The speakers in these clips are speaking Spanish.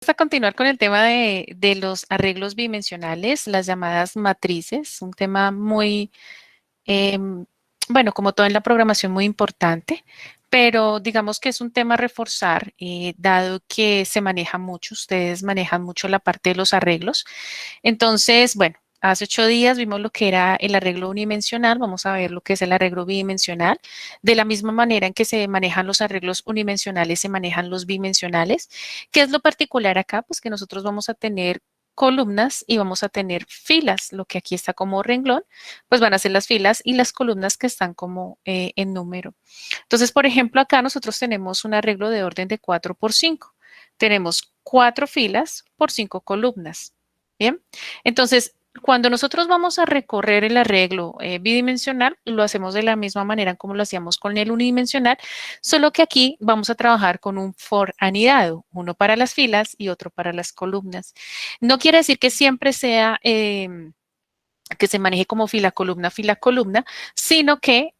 Vamos a continuar con el tema de los arreglos bidimensionales, las llamadas matrices, un tema muy, bueno, como todo en la programación, muy importante, pero digamos que es un tema a reforzar, dado que se maneja mucho, ustedes manejan mucho la parte de los arreglos. Entonces, bueno, hace 8 días vimos lo que era el arreglo unidimensional, vamos a ver lo que es el arreglo bidimensional. De la misma manera en que se manejan los arreglos unidimensionales, se manejan los bidimensionales. ¿Qué es lo particular acá? Pues que nosotros vamos a tener columnas y vamos a tener filas. Lo que aquí está como renglón, pues van a ser las filas y las columnas que están como en número. Entonces, por ejemplo, acá nosotros tenemos un arreglo de orden de 4 por 5. Tenemos 4 filas por 5 columnas. Bien, entonces, cuando nosotros vamos a recorrer el arreglo bidimensional, lo hacemos de la misma manera como lo hacíamos con el unidimensional, solo que aquí vamos a trabajar con un for anidado, uno para las filas y otro para las columnas. No quiere decir que siempre sea que se maneje como fila, columna, sino que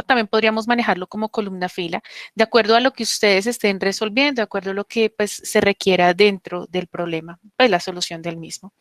también podríamos manejarlo como columna, fila, de acuerdo a lo que ustedes estén resolviendo, de acuerdo a lo que pues, se requiera dentro del problema, pues la solución del mismo.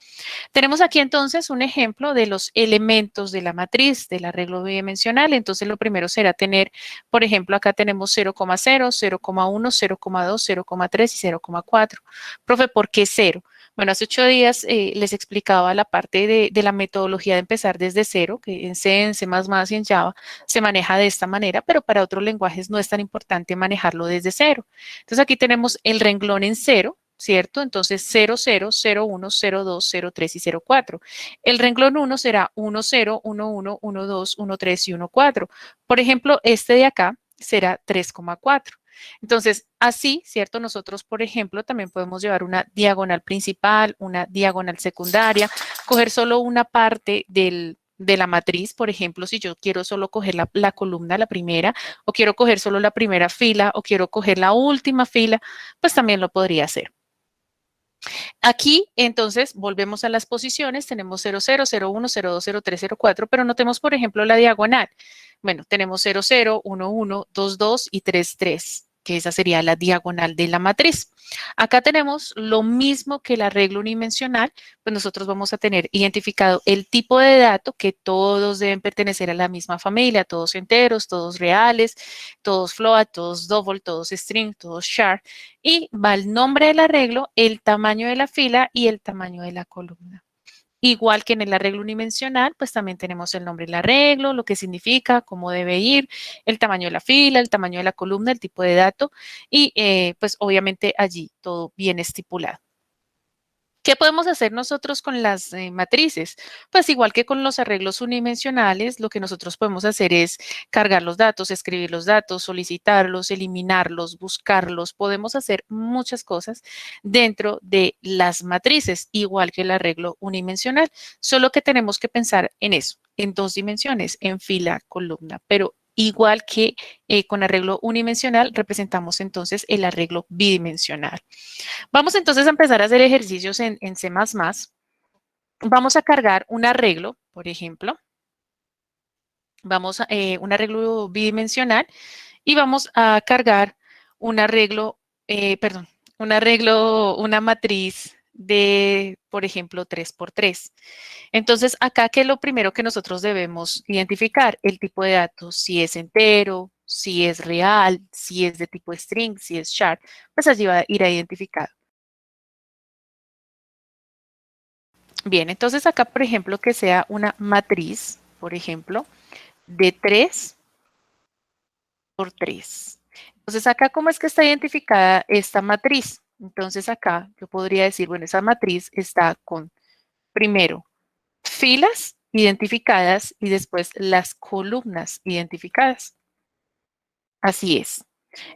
Tenemos aquí entonces un ejemplo de los elementos de la matriz del arreglo bidimensional. Entonces lo primero será tener, por ejemplo, acá tenemos 0,0, 0,1, 0,2, 0,3 y 0,4. Profe, ¿por qué 0? Bueno, hace 8 días les explicaba la parte de la metodología de empezar desde cero, que en C, en C++ y en Java se maneja de esta manera, pero para otros lenguajes no es tan importante manejarlo desde cero. Entonces aquí tenemos el renglón en cero, ¿cierto? Entonces 0, 0, 0, 1, 0, 2, 0, 3 y 0, 4. El renglón 1 será 1, 0, 1, 1, 1, 2, 1, 3 y 1, 4. Por ejemplo, este de acá será 3,4. Entonces, así, ¿cierto? Nosotros, por ejemplo, también podemos llevar una diagonal principal, una diagonal secundaria, coger solo una parte de la matriz, por ejemplo, si yo quiero solo coger la columna, la primera, o quiero coger solo la primera fila, o quiero coger la última fila, pues también lo podría hacer. Aquí, entonces, volvemos a las posiciones. Tenemos 0, 0, 0, 1, 0, 2, 0, 3, 0, 4, pero notemos, por ejemplo, la diagonal. Bueno, tenemos 0, 0, 1, 1, 2, 2 y 3, 3, que esa sería la diagonal de la matriz. Acá tenemos lo mismo que el arreglo unidimensional, pues nosotros vamos a tener identificado el tipo de dato, que todos deben pertenecer a la misma familia, todos enteros, todos reales, todos float, todos double, todos string, todos char, y va el nombre del arreglo, el tamaño de la fila y el tamaño de la columna. Igual que en el arreglo unidimensional, pues también tenemos el nombre del arreglo, lo que significa, cómo debe ir, el tamaño de la fila, el tamaño de la columna, el tipo de dato y pues obviamente allí todo bien estipulado. ¿Qué podemos hacer nosotros con las matrices? Pues igual que con los arreglos unidimensionales, lo que nosotros podemos hacer es cargar los datos, escribir los datos, solicitarlos, eliminarlos, buscarlos. Podemos hacer muchas cosas dentro de las matrices, igual que el arreglo unidimensional. Solo que tenemos que pensar en eso, en dos dimensiones, en fila, columna, pero igual que con arreglo unidimensional, representamos entonces el arreglo bidimensional. Vamos entonces a empezar a hacer ejercicios en C++. Vamos a cargar un arreglo, por ejemplo. Vamos a un arreglo bidimensional y vamos a cargar un arreglo, perdón, una matriz de, por ejemplo, 3 por 3. Entonces, acá, ¿qué es lo primero que nosotros debemos identificar? El tipo de datos, si es entero, si es real, si es de tipo string, si es char, pues allí va a ir identificado. Bien, entonces acá, por ejemplo, que sea una matriz, por ejemplo, de 3 por 3. Entonces acá, ¿cómo es que está identificada esta matriz? Entonces acá yo podría decir, bueno, esa matriz está con, primero, filas identificadas y después las columnas identificadas. Así es.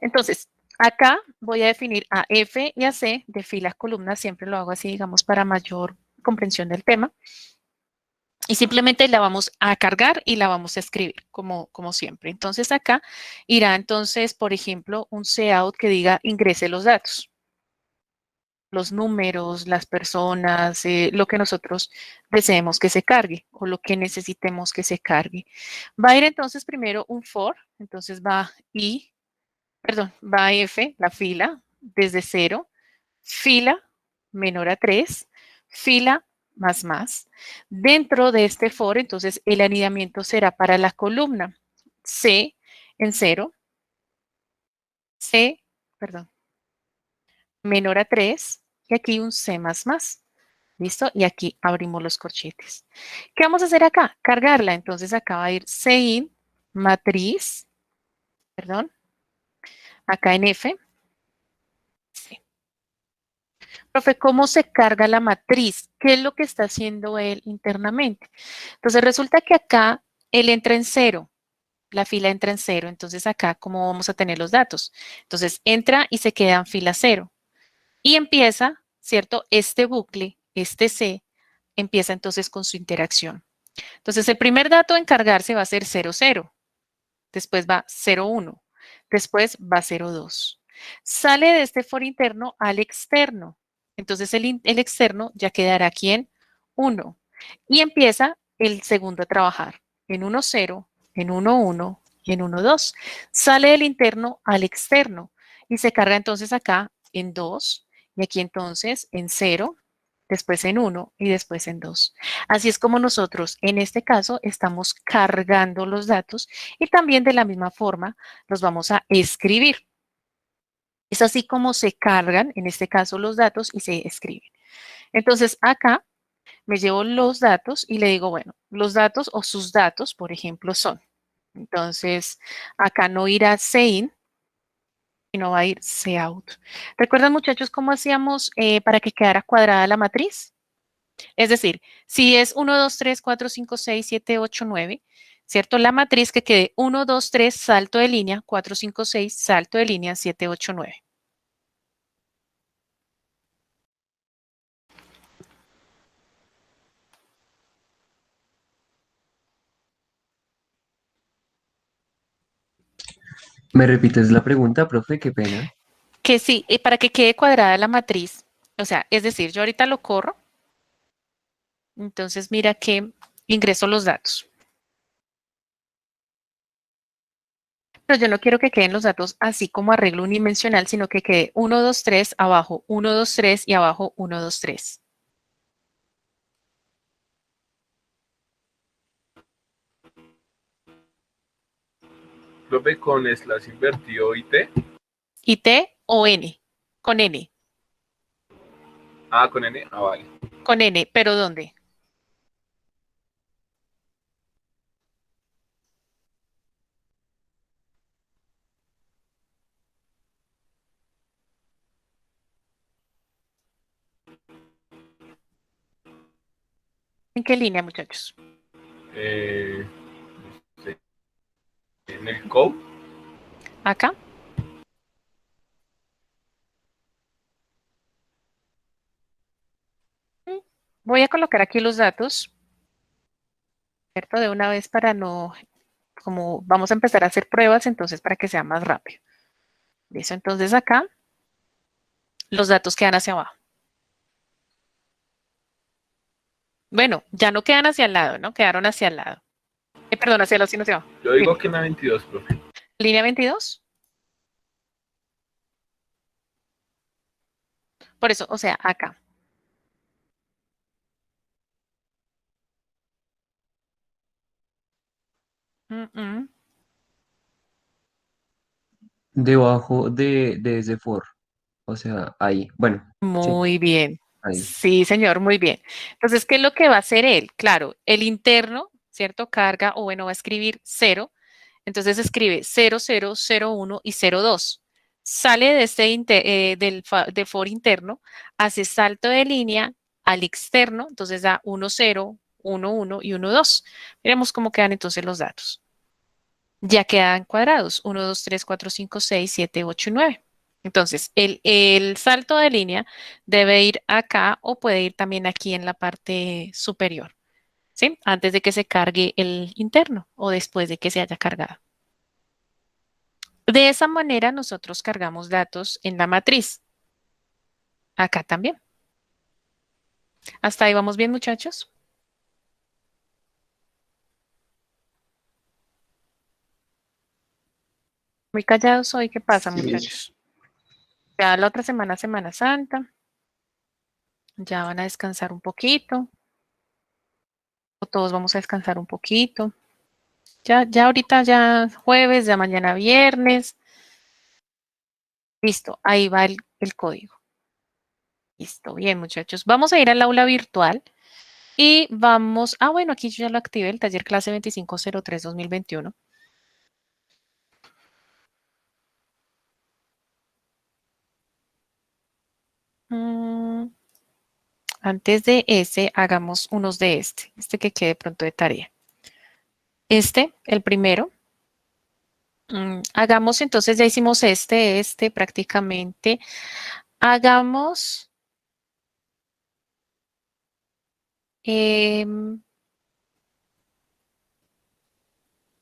Entonces, acá voy a definir a F y a C de filas, columnas, siempre lo hago así, digamos, para mayor comprensión del tema. Y simplemente la vamos a cargar y la vamos a escribir como siempre. Entonces acá irá entonces, por ejemplo, un cout que diga ingrese los datos, los números, las personas, lo que nosotros deseemos que se cargue o lo que necesitemos que se cargue. Va a ir entonces primero un for, entonces va I, perdón, va F, la fila, desde 0. fila menor a 3, fila más. Dentro de este for, entonces, el anidamiento será para la columna C en 0, C, perdón, menor a 3, y aquí un C más. ¿Listo? Y aquí abrimos los corchetes. ¿Qué vamos a hacer acá? Cargarla. Entonces acá va a ir Cin, matriz, perdón, acá en F. Sí. Profe, ¿cómo se carga la matriz? ¿Qué es lo que está haciendo él internamente? Entonces resulta que acá él entra en 0, la fila entra en 0. Entonces acá, ¿cómo vamos a tener los datos? Entonces entra y se queda en fila 0. Y empieza, ¿cierto? Este bucle, este C, empieza entonces con su interacción. Entonces el primer dato en cargarse va a ser 00. Después va 01, después va 02. Sale de este for interno al externo. Entonces el externo ya quedará aquí en 1 y empieza el segundo a trabajar en 1.0, en 1.1 y en 1.2. Sale del interno al externo y se carga entonces acá en 2 y aquí entonces en 0, después en 1 y después en 2. Así es como nosotros en este caso estamos cargando los datos y también de la misma forma los vamos a escribir. Es así como se cargan, en este caso, los datos y se escriben. Entonces, acá me llevo los datos y le digo, bueno, los datos o sus datos, por ejemplo, son. Entonces, acá no irá Sein, sino va a ir Cout. ¿Recuerdan, muchachos, cómo hacíamos para que quedara cuadrada la matriz? Es decir, si es 1, 2, 3, 4, 5, 6, 7, 8, 9, ¿cierto? La matriz que quede 1, 2, 3, salto de línea, 4, 5, 6, salto de línea, 7, 8, 9. ¿Me repites la pregunta, profe? Qué pena. Que sí, para que quede cuadrada la matriz, o sea, es decir, yo ahorita lo corro, entonces mira que ingreso los datos. Pero yo no quiero que queden los datos así como arreglo unidimensional, sino que quede 1, 2, 3, abajo 1, 2, 3 y abajo 1, 2, 3. Profe, con slash invertido y T. ¿Y T o N? Con N. Ah, con N. Ah, vale. Con N, pero ¿dónde? ¿En qué línea, muchachos? Eh, sí, en el code. Acá. Voy a colocar aquí los datos, ¿cierto? De una vez para no, como vamos a empezar a hacer pruebas, entonces para que sea más rápido. Listo, entonces acá los datos quedan hacia abajo. Bueno, ya no quedan hacia el lado, ¿no? Quedaron hacia el lado. Perdón, hacia el lado, sino hacia abajo. Yo digo Dime. que en la 22, profe. Línea 22. Por eso, o sea, acá. Mm, mm. Debajo de ese for. O sea, ahí. Bueno, sí, Muy bien. ahí. Sí, señor, muy bien. Entonces, ¿qué es lo que va a hacer él? Claro, el interno, ¿cierto? Carga, o bueno, va a escribir 0. Entonces escribe 0, 0, 0, 1 y 0, 2. Sale de de for interno, hace salto de línea al externo, entonces da 1, 0, 1, 1 y 1, 2. Miremos cómo quedan entonces los datos. Ya quedan cuadrados, 1, 2, 3, 4, 5, 6, 7, 8 y 9. Entonces, el salto de línea debe ir acá o puede ir también aquí en la parte superior, ¿sí? Antes de que se cargue el interno o después de que se haya cargado. De esa manera nosotros cargamos datos en la matriz. Acá también. Hasta ahí vamos bien, muchachos. Muy callados hoy. ¿Qué pasa, Sí. muchachos? Ya la otra semana, Semana Santa. Ya van a descansar un poquito. O todos vamos a descansar un poquito. Ya ahorita ya jueves, ya mañana viernes. Listo, ahí va el código. Listo, bien muchachos. Vamos a ir al aula virtual y vamos, bueno, aquí yo ya lo activé, el taller clase 2503-2021. Antes de ese, hagamos unos de este que quede pronto de tarea. El primero. Hagamos entonces, ya hicimos este prácticamente. Hagamos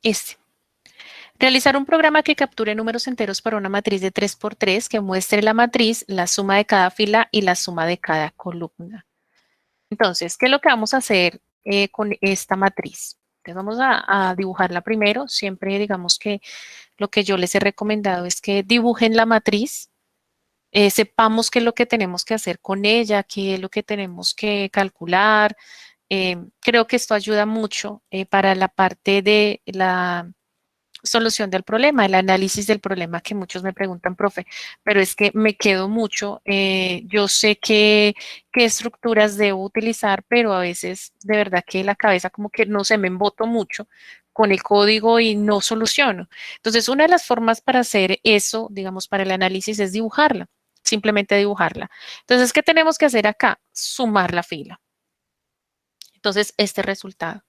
este. Realizar un programa que capture números enteros para una matriz de 3 por 3 que muestre la matriz, la suma de cada fila y la suma de cada columna. Entonces, ¿qué es lo que vamos a hacer con esta matriz? Entonces, vamos a dibujarla primero. Siempre digamos que lo que yo les he recomendado es que dibujen la matriz, sepamos qué es lo que tenemos que hacer con ella, qué es lo que tenemos que calcular. Creo que esto ayuda mucho para la parte de la solución del problema, el análisis del problema que muchos me preguntan, profe, pero es que me quedo mucho, yo sé qué estructuras debo utilizar, pero a veces de verdad que la cabeza como que no se me emboto mucho con el código y no soluciono. Entonces, una de las formas para hacer eso, digamos, para el análisis es dibujarla, simplemente dibujarla. Entonces, ¿qué tenemos que hacer acá? Sumar la fila. Entonces, este resultado.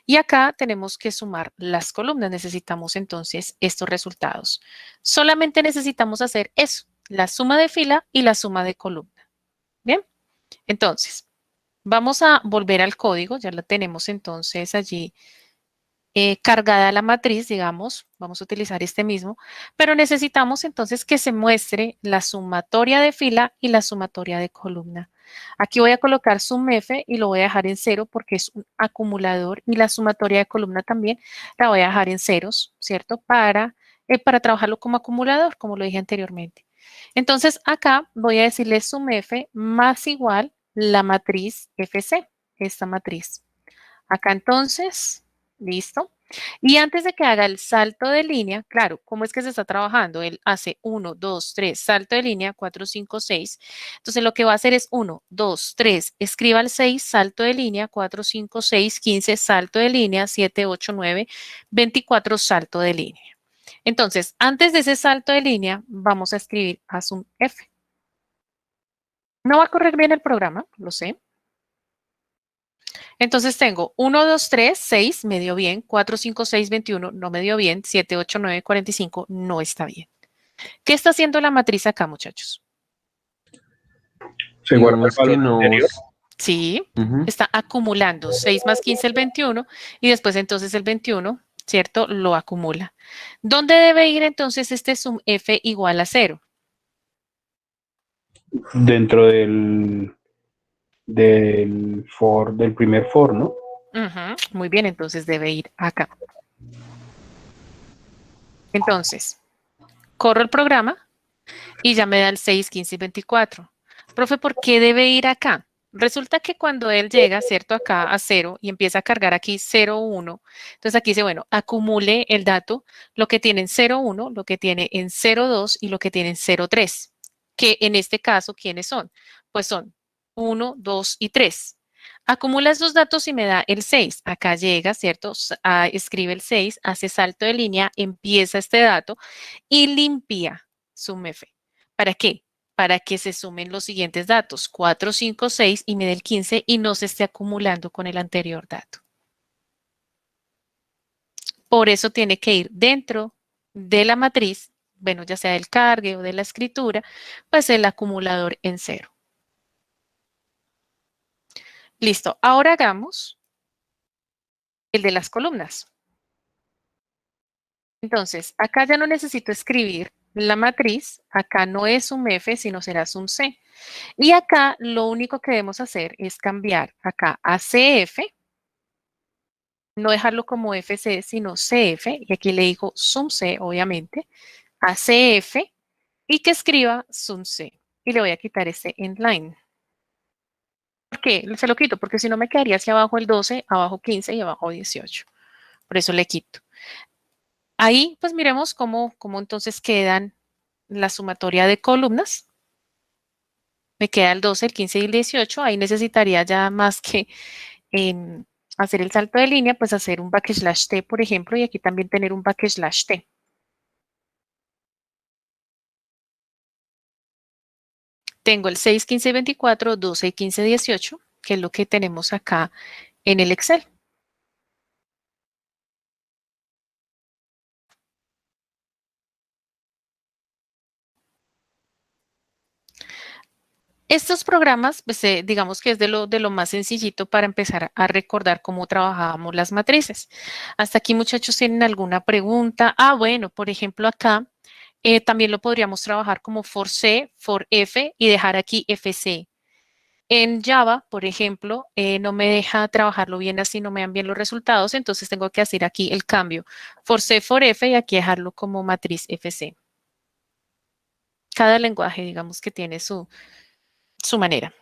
Y acá tenemos que sumar las columnas. Necesitamos entonces estos resultados. Solamente necesitamos hacer eso, la suma de fila y la suma de columna. Bien, entonces vamos a volver al código. Ya la tenemos entonces allí cargada la matriz, digamos. Vamos a utilizar este mismo, pero necesitamos entonces que se muestre la sumatoria de fila y la sumatoria de columna. Aquí voy a colocar sum F y lo voy a dejar en 0 porque es un acumulador y la sumatoria de columna también la voy a dejar en ceros, ¿cierto? Para trabajarlo como acumulador, como lo dije anteriormente. Entonces acá voy a decirle sum F más igual la matriz FC, esta matriz. Acá entonces, listo. Y antes de que haga el salto de línea, claro, ¿cómo es que se está trabajando? Él hace 1, 2, 3, salto de línea, 4, 5, 6. Entonces lo que va a hacer es 1, 2, 3, escriba el 6, salto de línea, 4, 5, 6, 15, salto de línea, 7, 8, 9, 24, salto de línea. Entonces, antes de ese salto de línea, vamos a escribir a sum F. No va a correr bien el programa, lo sé. Entonces tengo 1, 2, 3, 6, me dio bien. 4, 5, 6, 21, no me dio bien. 7, 8, 9, 45, no está bien. ¿Qué está haciendo la matriz acá, muchachos? Se guarda el Digamos que valor anterior. nos... Sí, Ujú. está acumulando 6 más 15, el 21, y después entonces el 21, ¿cierto? Lo acumula. ¿Dónde debe ir entonces este sum f igual a 0? Dentro del primer for, ¿no? Muy bien, entonces debe ir acá. Entonces, corro el programa y ya me da el 6, 15 y 24. Profe, ¿por qué debe ir acá? Resulta que cuando él llega, ¿cierto? Acá a 0 y empieza a cargar aquí 0, 1. Entonces aquí dice, bueno, acumule el dato, lo que tiene en 0, 1, lo que tiene en 0, 2 y lo que tiene en 0, 3. Que en este caso, ¿quiénes son? Pues son 1, 2 y 3. Acumula esos datos y me da el 6. Acá llega, ¿cierto? Escribe el 6, hace salto de línea, empieza este dato y limpia sum F. ¿Para qué? Para que se sumen los siguientes datos, 4, 5, 6 y me dé el 15 y no se esté acumulando con el anterior dato. Por eso tiene que ir dentro de la matriz, bueno, ya sea del cargue o de la escritura, pues el acumulador en 0. Listo, ahora hagamos el de las columnas. Entonces, acá ya no necesito escribir la matriz, acá no es sum F, sino será sum C. Y acá lo único que debemos hacer es cambiar acá a CF, no dejarlo como FC, sino CF, y aquí le digo sum C, obviamente, a CF, y que escriba sum C. Y le voy a quitar este endline. ¿Por qué? Se lo quito, porque si no me quedaría hacia abajo el 12, abajo 15 y abajo 18. Por eso le quito. Ahí, pues miremos cómo entonces quedan la sumatoria de columnas. Me queda el 12, el 15 y el 18. Ahí necesitaría ya más que hacer el salto de línea, pues hacer un backslash T, por ejemplo, y aquí también tener un backslash T. Tengo el 6, 15 y 24, 12 y 15, 18, que es lo que tenemos acá en el Excel. Estos programas, pues, digamos que es de lo más sencillito para empezar a recordar cómo trabajábamos las matrices. Hasta aquí, muchachos, ¿tienen alguna pregunta? Ah, bueno, por ejemplo, acá también lo podríamos trabajar como for C, for F y dejar aquí FC. En Java, por ejemplo, no me deja trabajarlo bien así, no me dan bien los resultados, entonces tengo que hacer aquí el cambio for C, for F y aquí dejarlo como matriz FC. Cada lenguaje, digamos que tiene su manera.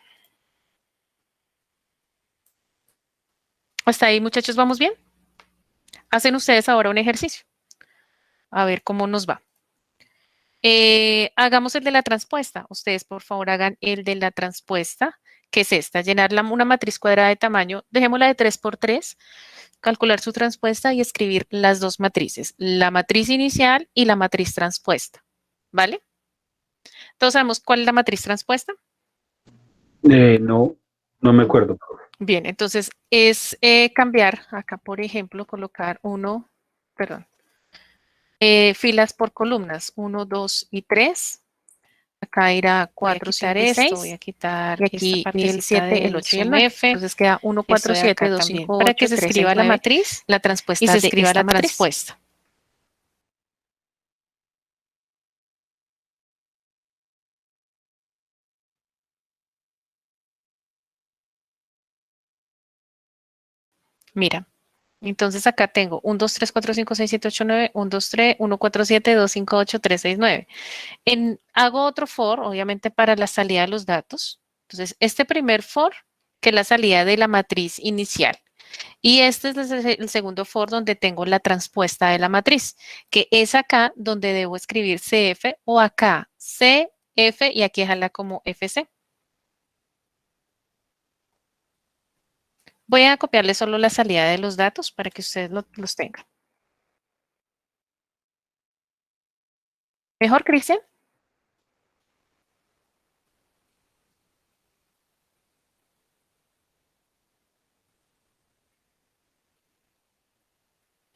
Hasta ahí, muchachos, ¿vamos bien? Hacen ustedes ahora un ejercicio. A ver cómo nos va. Hagamos el de la transpuesta. Ustedes, por favor, hagan el de la transpuesta, que es esta, llenar una matriz cuadrada de tamaño, dejémosla de 3 por 3, calcular su transpuesta y escribir las dos matrices, la matriz inicial y la matriz transpuesta. ¿Vale? Todos sabemos cuál es la matriz transpuesta. No, no me acuerdo. Bien, entonces es cambiar, acá por ejemplo, colocar filas por columnas, 1, 2 y 3. Acá irá 4, 5 y 6. Voy a quitar y aquí el 7, el 8 y el 9. Entonces queda 1, 4, 7, 2, 5, 8, para que se escriba la matriz, la transpuesta y se escriba la transpuesta. Mira, entonces acá tengo 1, 2, 3, 4, 5, 6, 7, 8, 9, 1, 2, 3, 1, 4, 7, 2, 5, 8, 3, 6, 9. Hago otro for, obviamente, para la salida de los datos. Entonces, este primer for, que es la salida de la matriz inicial. Y este es el segundo for donde tengo la transpuesta de la matriz, que es acá donde debo escribir CF o acá CF y aquí dejarla como FC. Voy a copiarle solo la salida de los datos para que ustedes los tengan. ¿Mejor, Cristian?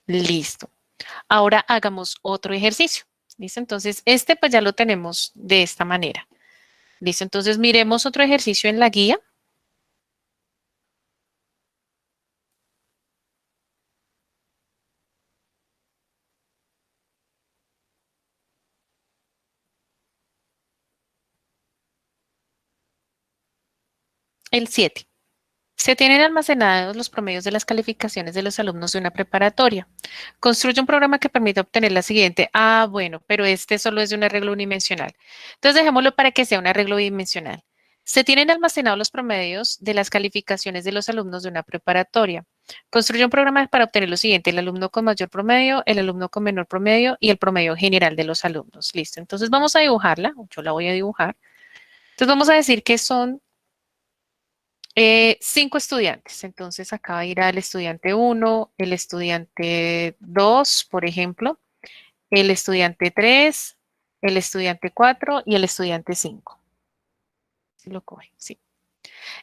Listo. Ahora hagamos otro ejercicio. ¿Listo? Entonces, este pues ya lo tenemos de esta manera. ¿Listo? Entonces, miremos otro ejercicio en la guía. El 7. Se tienen almacenados los promedios de las calificaciones de los alumnos de una preparatoria. Construye un programa que permita obtener la siguiente. Ah, bueno, pero este solo es de un arreglo unidimensional. Entonces dejémoslo para que sea un arreglo bidimensional. Se tienen almacenados los promedios de las calificaciones de los alumnos de una preparatoria. Construye un programa para obtener lo siguiente, el alumno con mayor promedio, el alumno con menor promedio y el promedio general de los alumnos. Listo, entonces vamos a dibujarla, yo la voy a dibujar. Entonces vamos a decir que son 5 estudiantes. Entonces acá va a ir al estudiante 1, el estudiante 2, por ejemplo, el estudiante 3, el estudiante 4 y el estudiante 5. Si lo coge, sí.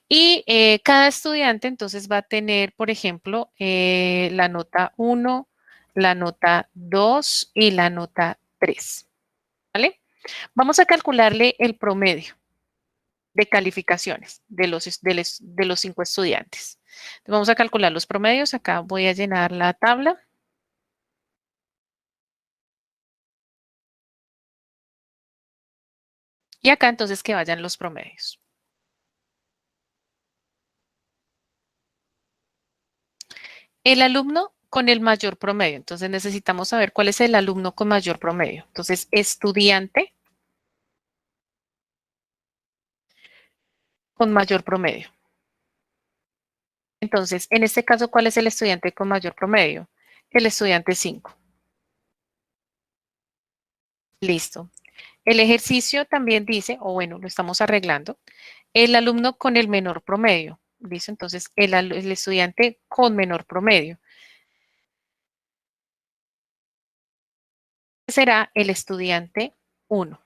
Y cada estudiante entonces va a tener, por ejemplo, la nota 1, la nota 2 y la nota 3. ¿Vale? Vamos a calcularle el promedio de calificaciones de los 5 estudiantes. Entonces, vamos a calcular los promedios. Acá voy a llenar la tabla. Y acá entonces que vayan los promedios. El alumno con el mayor promedio. Entonces necesitamos saber cuál es el alumno con mayor promedio. Entonces, estudiante con mayor promedio. Entonces, en este caso, ¿cuál es el estudiante con mayor promedio? El estudiante 5. Listo. El ejercicio también dice, o bueno, lo estamos arreglando, el alumno con el menor promedio. Listo, entonces el estudiante con menor promedio será el estudiante 1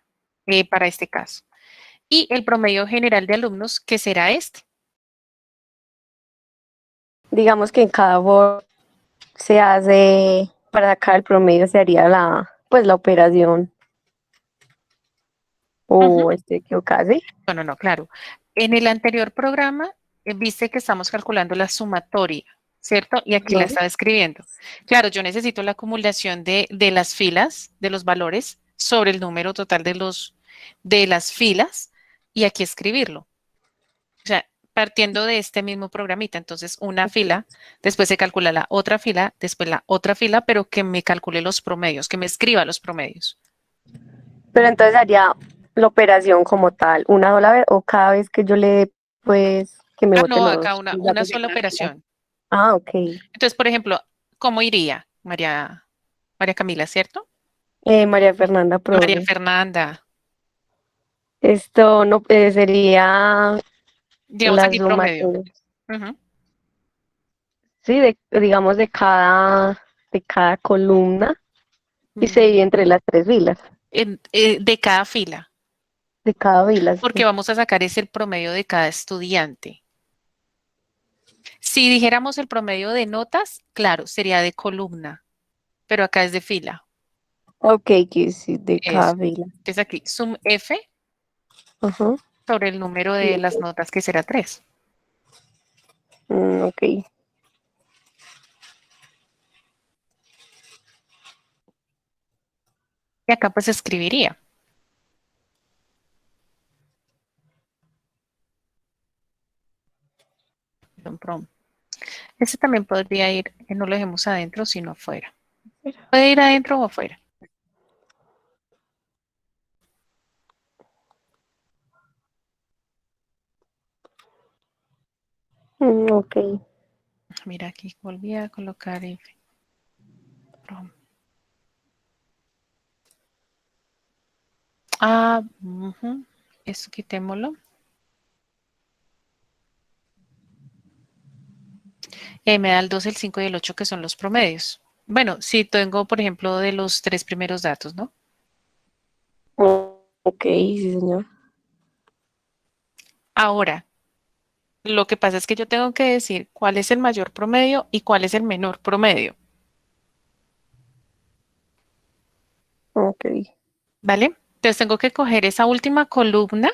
para este caso. Y el promedio general de alumnos, que será este. Digamos que en cada Word se hace, para sacar el promedio se haría pues la operación. O estoy equivocada, ¿sí? No, claro. En el anterior programa, viste que estamos calculando la sumatoria, ¿cierto? Y aquí la Ujú. estaba escribiendo. Claro, yo necesito la acumulación de las filas, de los valores, sobre el número total de las filas, y aquí escribirlo. O sea, partiendo de este mismo programita. Entonces, una fila, después se calcula la otra fila, después la otra fila, pero que me calcule los promedios, que me escriba los promedios. Pero entonces haría la operación como tal, una sola vez o cada vez que yo le dé, pues, que me bote No, acá los una datos en sola una fila. operación. Ah, ok. Entonces, por ejemplo, ¿cómo iría María Camila, cierto? María Fernanda, María profe. Fernanda, Esto no sería digamos la aquí promedio. sumatoria, Ujú. sí, digamos de cada columna y se Mm, divide entre las tres filas, de cada fila, de cada fila, porque sí. vamos a sacar es el promedio de cada estudiante. Si dijéramos el promedio de notas, claro, sería de columna, pero acá es de fila. Ok, que sí, de Eso. cada fila. Entonces aquí, sum F Ajá. sobre el número de las notas, que será 3. Ok. Y acá pues escribiría. un prom. Este también podría ir, que no lo dejemos adentro, sino afuera. Puede ir adentro o afuera. Ok. Mira aquí, volví a colocar F. Prom. Ah, esto quitémoslo. Y ahí me da el 2, el 5 y el 8 que son los promedios. Bueno, si tengo, por ejemplo, de los 3 primeros datos, ¿no? Ok, sí, señor. Ahora, lo que pasa es que yo tengo que decir cuál es el mayor promedio y cuál es el menor promedio, Ok. ¿vale? Entonces tengo que coger esa última columna,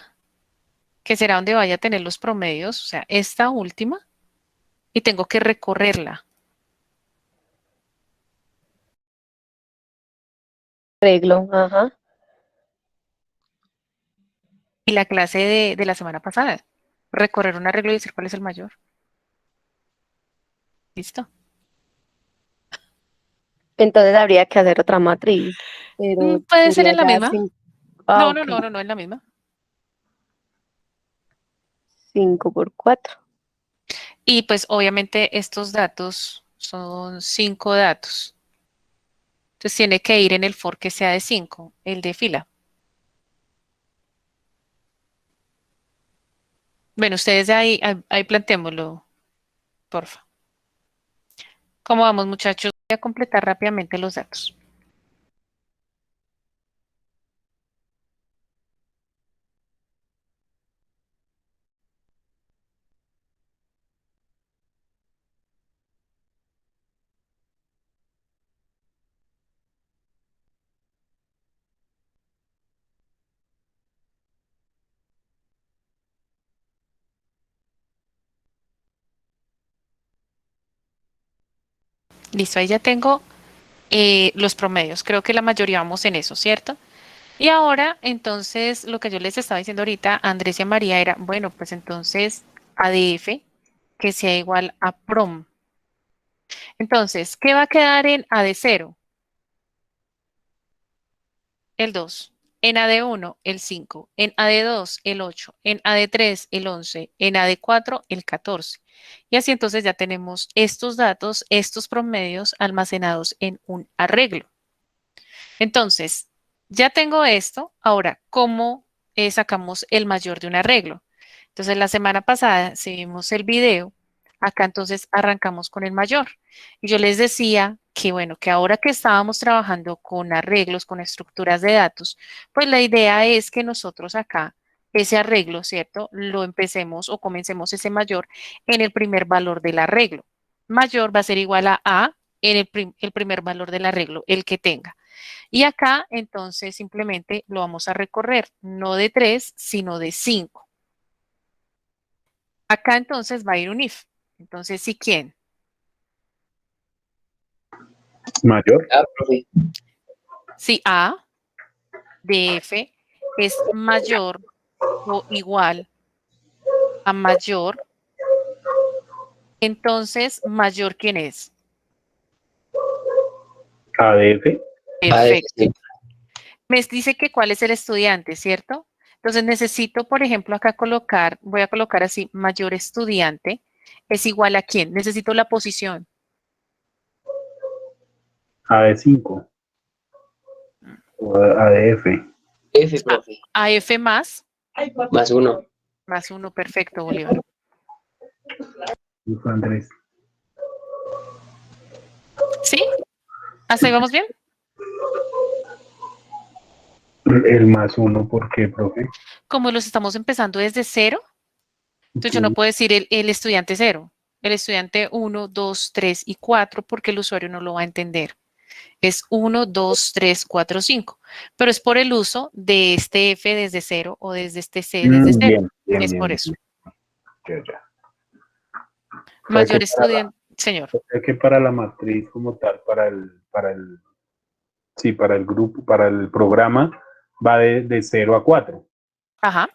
que será donde vaya a tener los promedios, o sea, esta última, y tengo que recorrerla. Arreglo, ajá. Y la clase de la semana pasada, recorrer un arreglo y decir cuál es el mayor. ¿Listo? Entonces habría que hacer otra matriz, pero Puede ser sería en la ya misma. 5. Ah, ok. No, en la misma. 5 por 4. Y pues obviamente estos datos son 5 datos. Entonces tiene que ir en el for que sea de 5, el de fila. Bueno, ustedes de ahí planteémoslo, porfa. ¿Cómo vamos, muchachos? Voy a completar rápidamente los datos. Listo, ahí ya tengo los promedios. Creo que la mayoría vamos en eso, ¿cierto? Y ahora, entonces, lo que yo les estaba diciendo ahorita, Andrés y a María era, bueno, pues entonces ADF que sea igual a prom. Entonces, ¿qué va a quedar en A de 0? El 2. En AD1, el 5. En AD2, el 8. En AD3, el 11. En AD4, el 14. Y así entonces ya tenemos estos datos, estos promedios almacenados en un arreglo. Entonces, ya tengo esto. Ahora, ¿cómo sacamos el mayor de un arreglo? Entonces, la semana pasada, si vimos el video, acá entonces arrancamos con el mayor. Y yo les decía que, bueno, que ahora que estábamos trabajando con arreglos, con estructuras de datos, pues la idea es que nosotros acá, ese arreglo, ¿cierto? Lo empecemos o comencemos ese mayor en el primer valor del arreglo. Mayor va a ser igual a A en el primer valor del arreglo, el que tenga. Y acá, entonces, simplemente lo vamos a recorrer, no de 3, sino de 5. Acá, entonces, va a ir un if. Entonces, ¿sí quién? Mayor. Profe. Si A de F es mayor o igual a mayor, entonces, ¿mayor quién es? ADF. Perfecto. Sí. Me dice que cuál es el estudiante, ¿cierto? Entonces necesito, por ejemplo, acá colocar, voy a colocar así, mayor estudiante es igual a quién. Necesito la posición. AD5. O ADF. F, profe. A F más +1. 1, perfecto, Bolívar. Dijo Andrés. ¿Sí? ¿Hasta ahí vamos bien? El +1, ¿por qué, profe? Como los estamos empezando desde 0, entonces yo no puedo decir el estudiante 0, el estudiante 1, 2, 3 y 4, porque el usuario no lo va a entender. Es 1, 2, 3, 4, 5. Pero es por el uso de este F desde 0 o desde este C desde 0. Bien, bien, Es bien, por bien. eso. Ya. Mayor que estudiante, señor. O sea que para la matriz como tal, para el grupo, para el programa, va de 0 a 4. Ajá.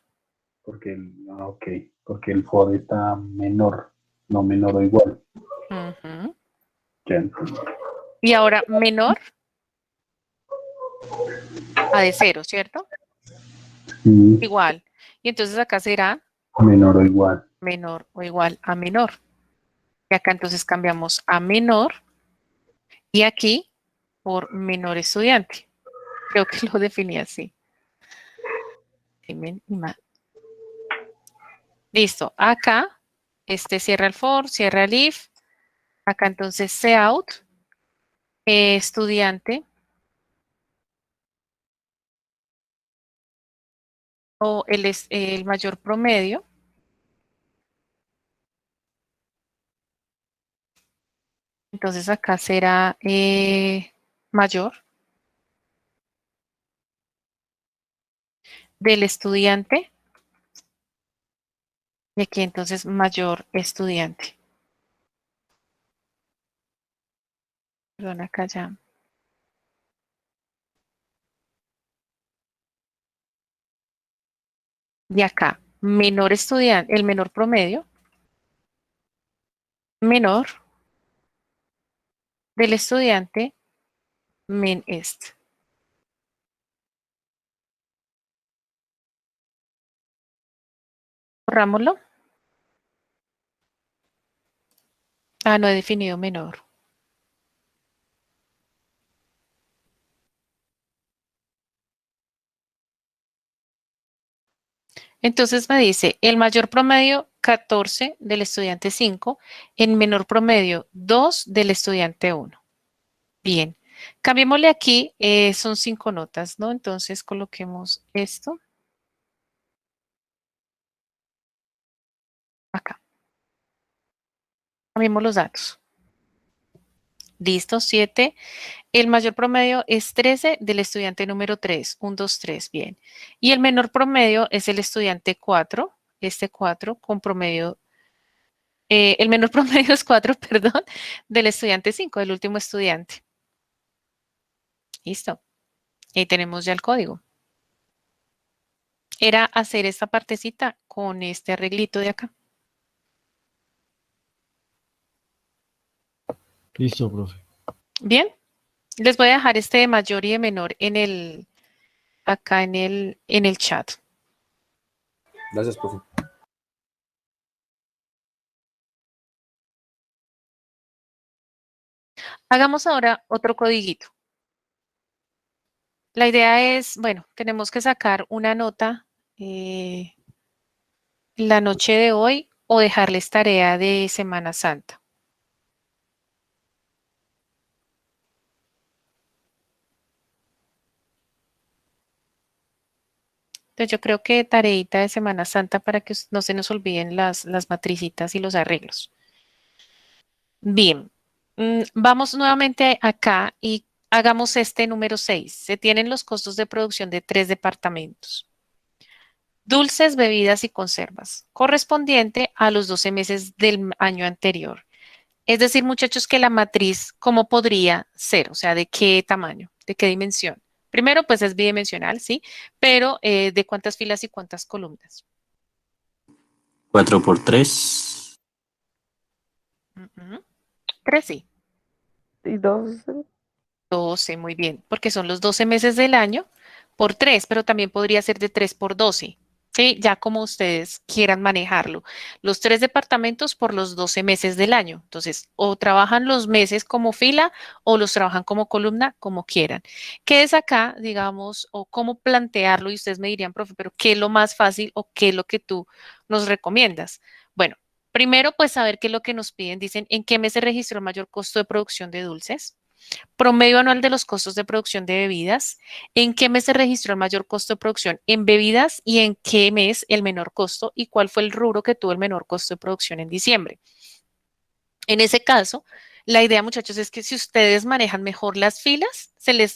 Porque porque el for está menor, no menor o igual. Ujú. Ya entendí. Y ahora menor a de 0, ¿cierto? Igual. Y entonces acá será Menor o igual. menor o igual a menor. Y acá entonces cambiamos a menor y aquí por menor estudiante. Creo que lo definí así. Listo. Acá, cierra el for, cierra el if. Acá entonces cout, estudiante o el mayor promedio. Entonces acá será mayor del estudiante. Y aquí entonces mayor estudiante. Perdón, acá ya. Y acá, menor estudiante, el menor promedio, menor del estudiante, men est. Borrámoslo. Ah, no he definido menor. Entonces me dice, el mayor promedio 14 del estudiante 5, el menor promedio 2 del estudiante 1. Bien, cambiémosle aquí, son 5 notas, ¿no? Entonces coloquemos esto acá. Cambiemos los datos. Listo, 7. El mayor promedio es 13 del estudiante número 3, 1, 2, 3, bien. Y el menor promedio es el estudiante 4, este 4 con promedio, el menor promedio es 4, perdón, del estudiante 5, del último estudiante. Listo. Ahí tenemos ya el código. Era hacer esta partecita con este arreglito de acá. Listo, profe. Bien. Les voy a dejar este de mayor y de menor en el acá en el chat. Gracias, profe. Hagamos ahora otro codiguito. La idea es, bueno, tenemos que sacar una nota la noche de hoy o dejarles tarea de Semana Santa. Entonces yo creo que tareita de Semana Santa para que no se nos olviden las matricitas y los arreglos. Bien, vamos nuevamente acá y hagamos este número 6. Se tienen los costos de producción de 3 departamentos. Dulces, bebidas y conservas, correspondiente a los 12 meses del año anterior. Es decir, muchachos, que la matriz, ¿cómo podría ser? O sea, ¿de qué tamaño? ¿De qué dimensión? Primero, pues es bidimensional, ¿sí? Pero ¿de cuántas filas y cuántas columnas? 4 por 3. 3, sí. Y 2, 12, muy bien, porque son los 12 meses del año por 3, pero también podría ser de 3 por 12, ¿sí? Ya como ustedes quieran manejarlo. Los 3 departamentos por los 12 meses del año. Entonces, o trabajan los meses como fila o los trabajan como columna, como quieran. ¿Qué es acá, digamos, o cómo plantearlo? Y ustedes me dirían, profe, pero ¿qué es lo más fácil o qué es lo que tú nos recomiendas? Bueno, primero, pues saber qué es lo que nos piden. Dicen, ¿en qué mes se registró el mayor costo de producción de dulces? Promedio anual de los costos de producción de bebidas. ¿En qué mes se registró el mayor costo de producción en bebidas y en qué mes el menor costo? ¿Y cuál fue el rubro que tuvo el menor costo de producción en diciembre? En ese caso, la idea, muchachos, es que si ustedes manejan mejor las filas, se les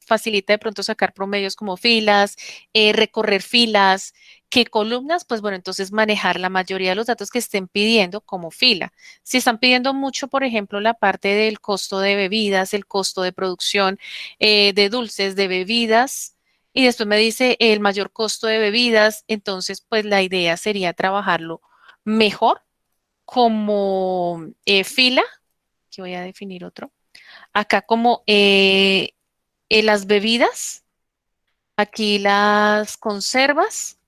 facilita de pronto sacar promedios como filas, recorrer filas, qué columnas, pues bueno, entonces manejar la mayoría de los datos que estén pidiendo como fila. Si están pidiendo mucho, por ejemplo, la parte del costo de bebidas, el costo de producción de dulces, de bebidas, y después me dice el mayor costo de bebidas, entonces pues la idea sería trabajarlo mejor como fila, que voy a definir otro, acá como las bebidas, aquí las conservas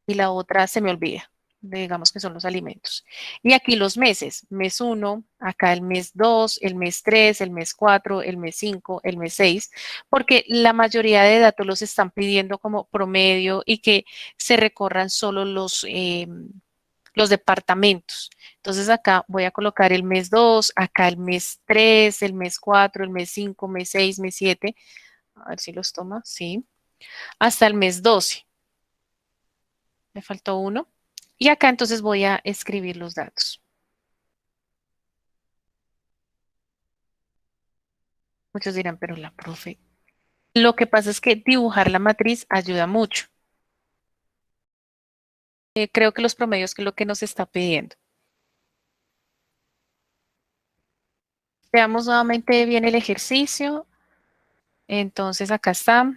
y la otra se me olvida, digamos que son los alimentos. Y aquí los meses, mes 1, acá el mes 2, el mes 3, el mes 4, el mes 5, el mes 6, porque la mayoría de datos los están pidiendo como promedio y que se recorran solo los departamentos. Entonces acá voy a colocar el mes 2, acá el mes 3, el mes 4, el mes 5, mes 6, mes 7. A ver si los toma, sí. Hasta el mes 12. Me faltó uno. Y acá entonces voy a escribir los datos. Muchos dirán, pero la profe. Lo que pasa es que dibujar la matriz ayuda mucho. Creo que los promedios que es lo que nos está pidiendo. Veamos nuevamente bien el ejercicio. Entonces acá está.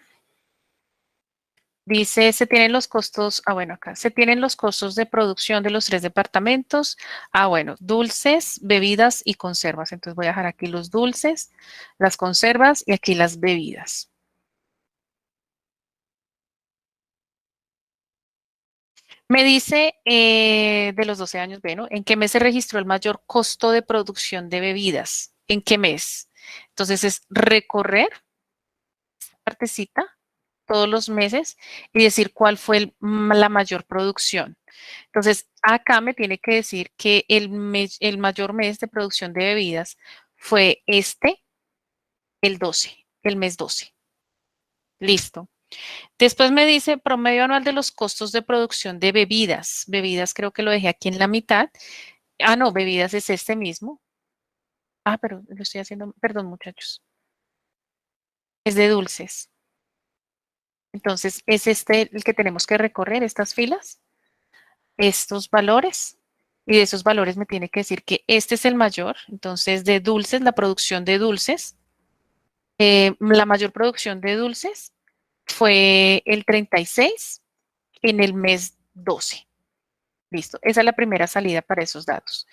Dice, se tienen los costos, bueno, acá, se tienen los costos de producción de los 3 departamentos. Bueno, dulces, bebidas y conservas. Entonces voy a dejar aquí los dulces, las conservas y aquí las bebidas. Me dice de los 12 años, bueno, ¿en qué mes se registró el mayor costo de producción de bebidas? ¿En qué mes? Entonces es recorrer esta partecita todos los meses y decir cuál fue la mayor producción. Entonces, acá me tiene que decir que el mayor mes de producción de bebidas fue el 12, el mes 12. Listo. Después me dice promedio anual de los costos de producción de bebidas. Bebidas creo que lo dejé aquí en la mitad. No, bebidas es este mismo. Pero lo estoy haciendo, perdón muchachos. Es de dulces. Entonces, es este el que tenemos que recorrer, estas filas, estos valores. Y de esos valores me tiene que decir que este es el mayor. Entonces, de dulces, la producción de dulces, la mayor producción de dulces fue el 36 en el mes 12. Listo, esa es la primera salida para esos datos.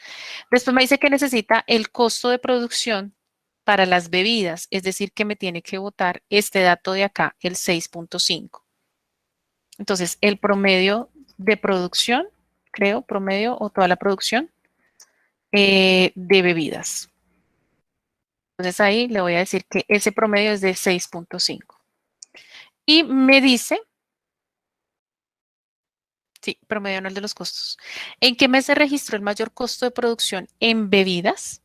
Después me dice que necesita el costo de producción para las bebidas, es decir, que me tiene que botar este dato de acá, el 6.5. Entonces, el promedio de producción, creo, promedio o toda la producción de bebidas. Entonces ahí le voy a decir que ese promedio es de 6.5. Y me dice, sí, promedio anual de los costos. ¿En qué mes se registró el mayor costo de producción en bebidas?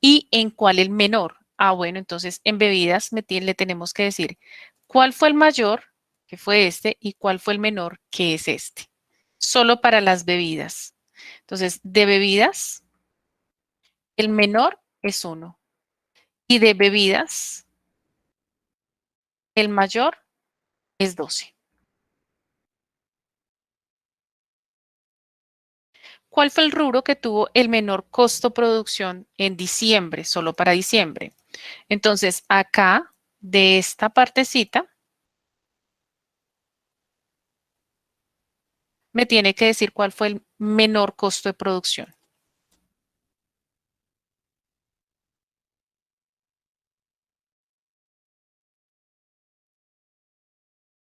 ¿Y en cuál el menor? Ah, bueno, entonces en bebidas le tenemos que decir cuál fue el mayor, que fue este, y cuál fue el menor, que es este. Solo para las bebidas. Entonces, de bebidas, el menor es 1. Y de bebidas, el mayor es 12. ¿Cuál fue el rubro que tuvo el menor costo producción en diciembre, solo para diciembre? Entonces, acá, de esta partecita, me tiene que decir cuál fue el menor costo de producción.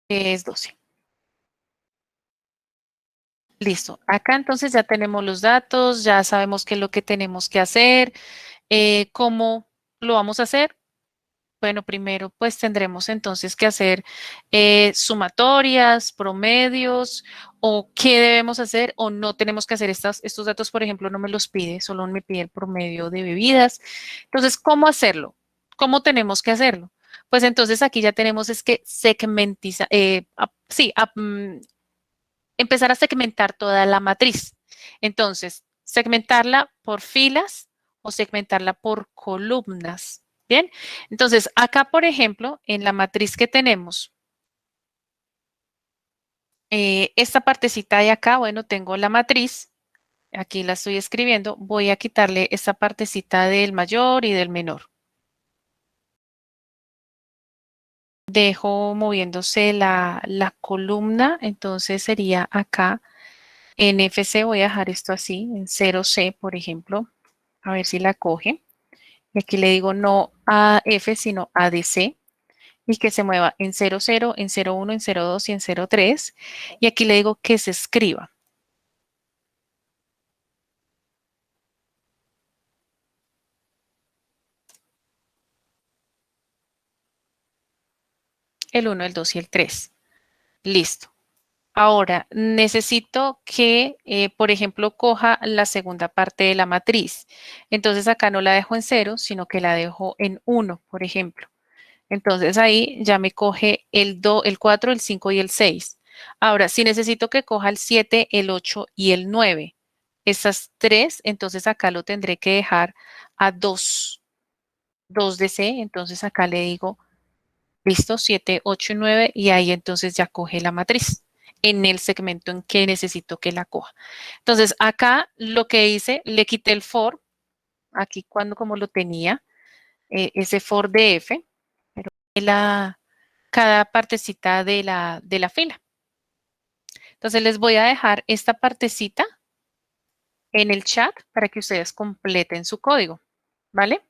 Que es 12. Listo. Acá entonces ya tenemos los datos, ya sabemos qué es lo que tenemos que hacer, cómo lo vamos a hacer. Bueno, primero pues tendremos entonces que hacer sumatorias, promedios o qué debemos hacer o no tenemos que hacer estos datos, por ejemplo, no me los pide, solo me pide el promedio de bebidas. Entonces, ¿cómo hacerlo? ¿Cómo tenemos que hacerlo? Pues entonces aquí ya tenemos es que segmentizar, empezar a segmentar toda la matriz. Entonces, segmentarla por filas o segmentarla por columnas. Bien, entonces acá, por ejemplo, en la matriz que tenemos, esta partecita de acá, bueno, tengo la matriz, aquí la estoy escribiendo, voy a quitarle esta partecita del mayor y del menor. Dejo moviéndose la columna, entonces sería acá en FC, voy a dejar esto así, en 0C, por ejemplo, a ver si la coge. Y aquí le digo no a F, sino a DC. Y que se mueva en 00, en 01, en 02 y en 03. Y aquí le digo que se escriba. El 1, el 2 y el 3. Listo. Ahora, necesito que, por ejemplo, coja la segunda parte de la matriz. Entonces, acá no la dejo en 0, sino que la dejo en 1, por ejemplo. Entonces, ahí ya me coge el 2, el 4, el 5 y el 6. Ahora, si necesito que coja el 7, el 8 y el 9, esas tres, entonces acá lo tendré que dejar a 2 de C. Entonces, acá le digo, listo, 7, 8 y 9, y ahí entonces ya coge la matriz en el segmento en que necesito que la coja. Entonces, acá lo que hice, le quité el for, aquí cuando como lo tenía, ese for de F, pero cada partecita de la fila. Entonces, les voy a dejar esta partecita en el chat para que ustedes completen su código, ¿vale?